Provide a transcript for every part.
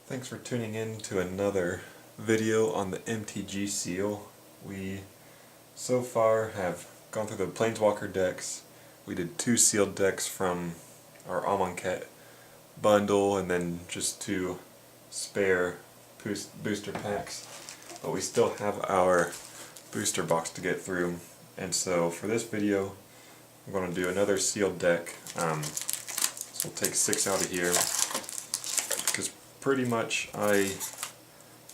Thanks for tuning in to another video on the MTG seal. We so far have gone through the Planeswalker decks. We did 2 sealed decks from our Amonkhet bundle and then just 2 spare booster packs. But we still have our booster box to get through. And so for this video, I'm going to do another sealed deck. So we'll take 6 out of here. Pretty much I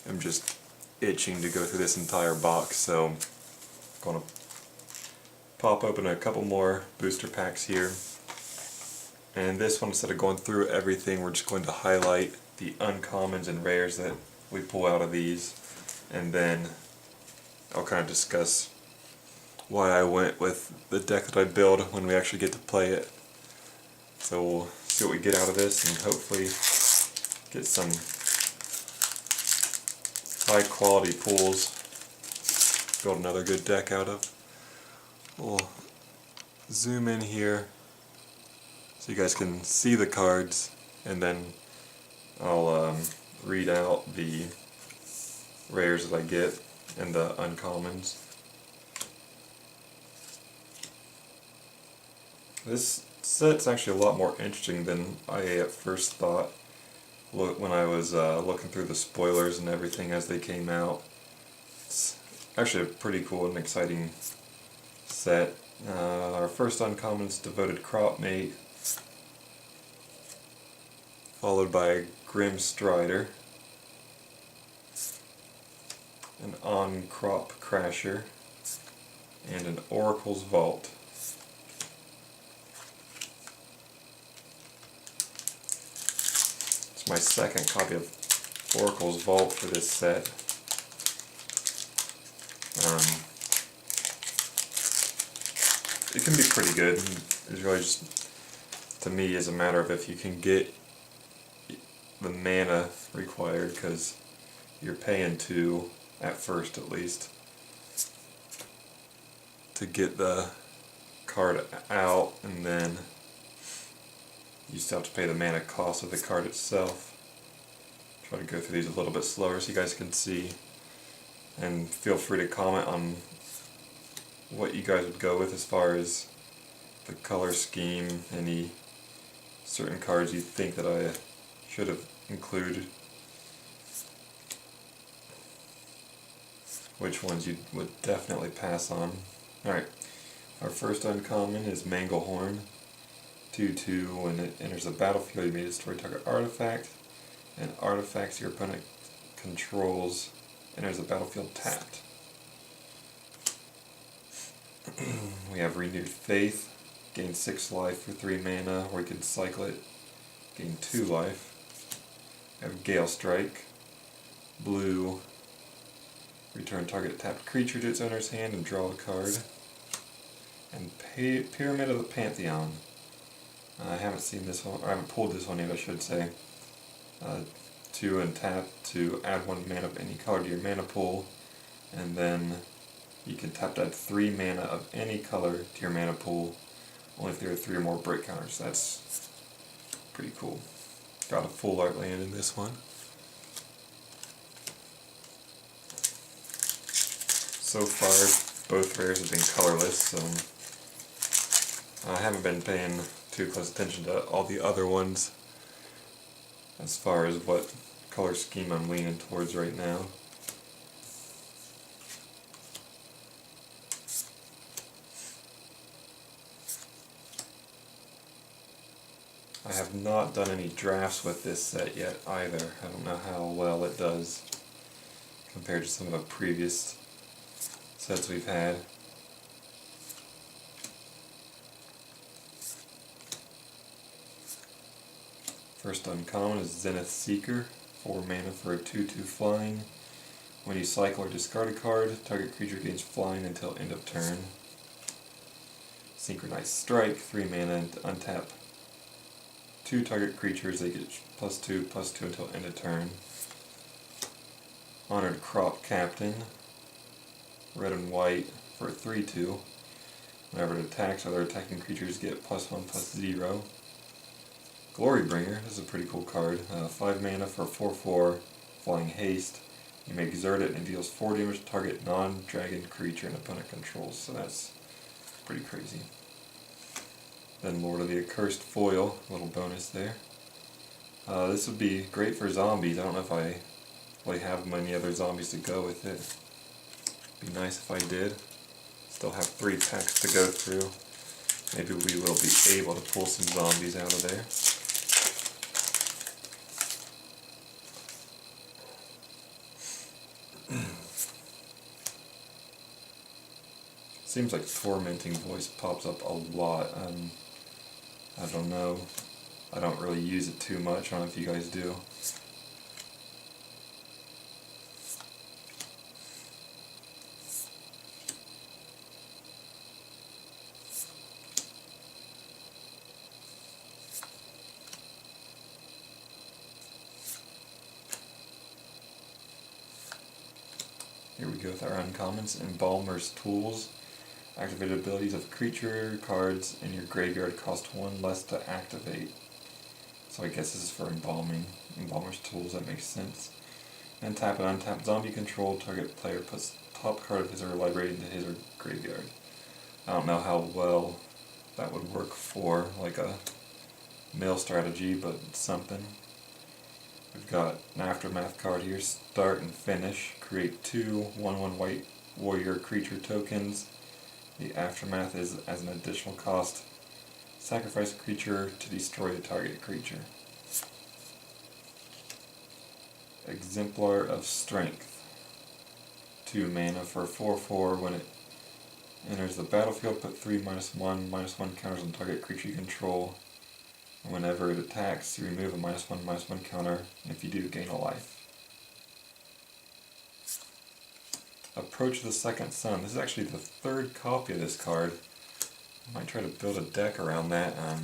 am just itching to go through this entire box, so I'm going to pop open a couple more booster packs here. And this one, instead of going through everything, we're just going to highlight the uncommons and rares that we pull out of these, and then I'll kind of discuss why I went with the deck that I build when we actually get to play it. So we'll see what we get out of this and hopefully get some high quality pulls, build another good deck out of. We'll zoom in here so you guys can see the cards, and then I'll read out the rares that I get and the uncommons. This set's actually a lot more interesting than I at first thought. When I was looking through the spoilers and everything as they came out. It's actually a pretty cool and exciting set. Our first uncommon is Devoted Cropmate, followed by Grim Strider, an On-Crop Crasher, and an Oracle's Vault. My second copy of Oracle's Vault for this set. It can be pretty good. It's really just, to me, is a matter of if you can get the mana required, because you're paying 2, at first at least, to get the card out, and then you still have to pay the mana cost of the card itself. Try to go through these a little bit slower so you guys can see. And feel free to comment on what you guys would go with as far as the color scheme, any certain cards you think that I should have included. Which ones you would definitely pass on. Alright, our first uncommon is Manglehorn. 2/2, when it enters the battlefield, you may destroy target artifact, and artifacts your opponent controls enters the battlefield tapped. We have Renewed Faith, gain 6 life for 3 mana, or you can cycle it, gain 2 life. We have Gale Strike, blue, return target tapped creature to its owner's hand and draw a card. And Pyramid of the Pantheon. I haven't seen this one, or I haven't pulled this one yet, I should say. 2 and tap to add 1 mana of any card to your mana pool, and then you can tap to add 3 mana of any color to your mana pool, only if there are 3 or more break counters. That's pretty cool. Got a full art land in this one. So far, both rares have been colorless, so I haven't been paying too close attention to all the other ones as far as what color scheme I'm leaning towards right now. I have not done any drafts with this set yet either. I don't know how well it does compared to some of the previous sets we've had. First uncommon is Zenith Seeker, 4 mana for a 2/2 flying. When you cycle or discard a card, target creature gains flying until end of turn. Synchronized Strike, 3 mana, and untap 2 target creatures, they get +2/+2 until end of turn. Honored Crop Captain, red and white for a 3/2. Whenever it attacks, other attacking creatures get +1/+0. Glorybringer. This is a pretty cool card. 5 mana for 4/4, Flying Haste. You may exert it and deals 4 damage to target non-dragon creature an opponent controls, so that's pretty crazy. Then Lord of the Accursed Foil, a little bonus there. This would be great for zombies. I don't know if I really have many other zombies to go with it. Be nice if I did. Still have 3 packs to go through. Maybe we will be able to pull some zombies out of there. Seems like Tormenting Voice pops up a lot. I don't know. I don't really use it too much. I don't know if you guys do. Here we go with our uncommons. Embalmer's Tools. Activated abilities of creature cards in your graveyard cost 1 less to activate. So I guess this is for embalming. Embalmer's Tools, that makes sense. And tap and untap zombie control. Target player puts top card of his or her library into his or her graveyard. I don't know how well that would work for like a mill strategy, but it's something. We've got an Aftermath card here. Start and finish. Create 2 1/1 white warrior creature tokens. The Aftermath is as an additional cost. Sacrifice a creature to destroy the target creature. Exemplar of Strength. 2 mana for 4/4. When it enters the battlefield, put 3 -1/-1 counters on target creature you control. And whenever it attacks, you remove a -1/-1 counter, and if you do, gain a life. Approach the Second Sun. This is actually the 3rd copy of this card. I might try to build a deck around that. I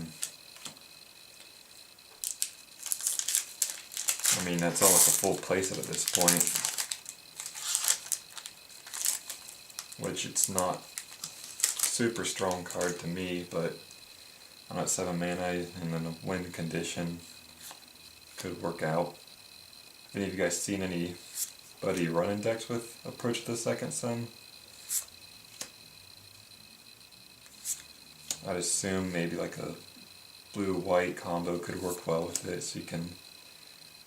mean, that's almost a full playset at this point. Which it's not super strong card to me, but I'm at 7 mana and then a win condition could work out. Have any of you guys seen anybody running decks with Approach the Second Sun? I'd assume maybe like a blue-white combo could work well with it, so you can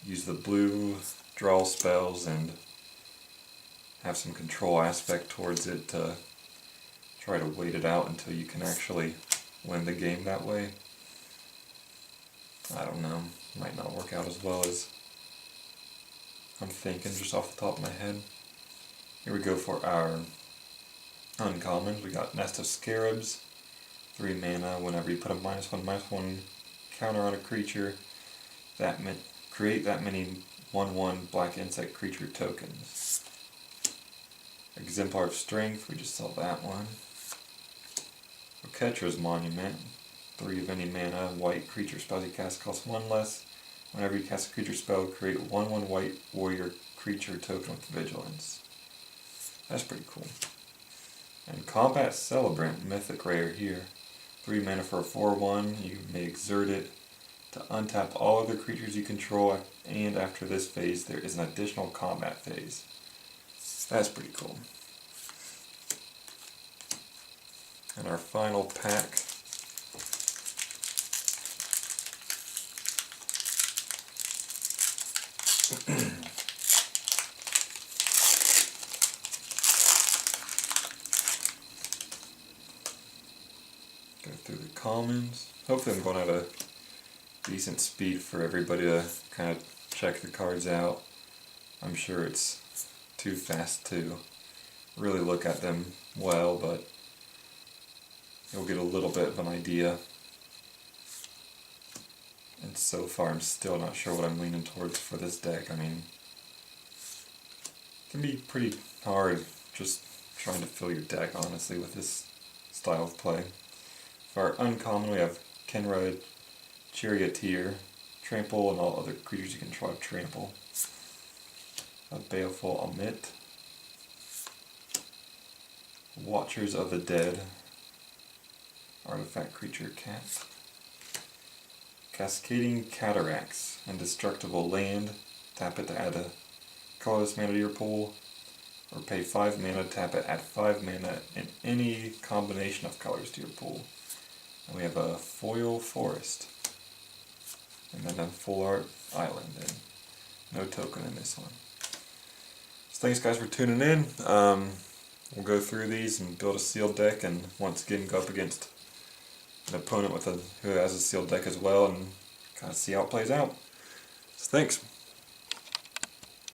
use the blue, draw spells, and have some control aspect towards it to try to wait it out until you can actually win the game that way. I don't know, might not work out as well as I'm thinking just off the top of my head. Here we go for our uncommons. We got Nest of Scarabs, 3 mana. Whenever you put a -1/-1 counter on a creature, create that many 1/1 black insect creature tokens. Exemplar of Strength, we just saw that one. Oketra's Monument, 3 of any mana, white creature spells you cast cost 1 less. Whenever you cast a creature spell, create 1/1 white warrior creature token with vigilance. That's pretty cool. And Combat Celebrant, mythic rare here. 3 mana for a 4/1, you may exert it to untap all other creatures you control, and after this phase there is an additional combat phase. That's pretty cool. And our final pack. Go through the commons. Hopefully I'm going at a decent speed for everybody to kind of check the cards out. I'm sure it's too fast to really look at them well, but you'll get a little bit of an idea. And so far I'm still not sure what I'm leaning towards for this deck. I mean, it can be pretty hard just trying to fill your deck, honestly, with this style of play. For our uncommon, we have Kenra Charioteer, trample, and all other creatures you control have trample. A Baleful Omit, Watchers of the Dead, artifact creature cat, Cascading Cataracts. Indestructible land. Tap it to add a colorless mana to your pool. Or pay 5 mana, tap it, add 5 mana in any combination of colors to your pool. And we have a foil forest. And then a full art island. And no token in this one. So thanks guys for tuning in. We'll go through these and build a sealed deck, and once again go up against an opponent who has a sealed deck as well, and kind of see how it plays out. So thanks.